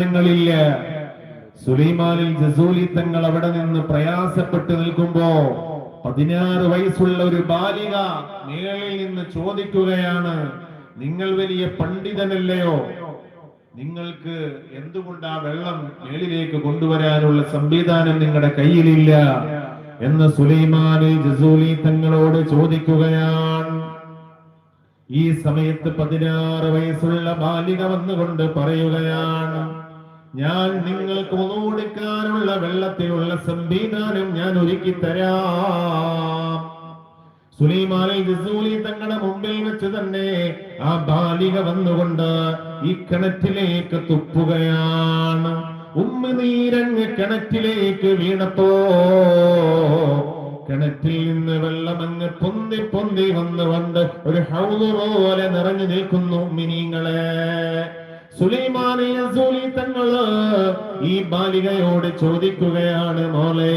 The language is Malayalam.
ില്ല. സുലൈമാനിൽ ജസൂലി തങ്ങൾ അവിടെ നിന്ന് പ്രയാസപ്പെട്ട് നിൽക്കുമ്പോ 16 വയസ്സുള്ള ഒരു ബാലിക മേളിൽ നിന്ന് ചോദിക്കുകയാണ്, നിങ്ങൾ വലിയ പണ്ഡിതനല്ലയോ, നിങ്ങൾക്ക് എന്തുകൊണ്ട് ആ വെള്ളം മേളിലേക്ക് കൊണ്ടുവരാനുള്ള സംവിധാനം നിങ്ങളുടെ കയ്യിലില്ല എന്ന് സുലൈമാനിൽ ജസൂലി തങ്ങളോട് ചോദിക്കുകയാണ്. ഈ സമയത്ത് 16 വയസ്സുള്ള ബാലിക വന്നുകൊണ്ട് പറയുകയാണ്, ഞാൻ നിങ്ങൾക്ക് ഒന്നുകൊടുക്കാനുള്ള വെള്ളത്തിലുള്ള സംവിധാനം ഞാൻ ഒരുക്കി തരാം. സുലൈമാനിൽ ജസൂലി തങ്ങളുടെ മുമ്പിൽ വെച്ച് തന്നെ ആ ബാലിക വന്നുകൊണ്ട് ഈ കിണറ്റിലേക്ക് തുപ്പുകയാണ്. ഉമ്മുനീരങ്ങ് കിണറ്റിലേക്ക് വീണപ്പോ കിണറ്റിൽ നിന്ന് വെള്ളമങ്ങ് പൊന്തി പൊന്തി വന്നുകൊണ്ട് ഒരു ഹൗദ് പോലെ നിറഞ്ഞു നിൽക്കുന്നു. മിനിങ്ങളെ, സുലൈമാനി ജസൂലി തങ്ങള് ഈ ബാലികയോട് ചോദിക്കുകയാണ്, മോളെ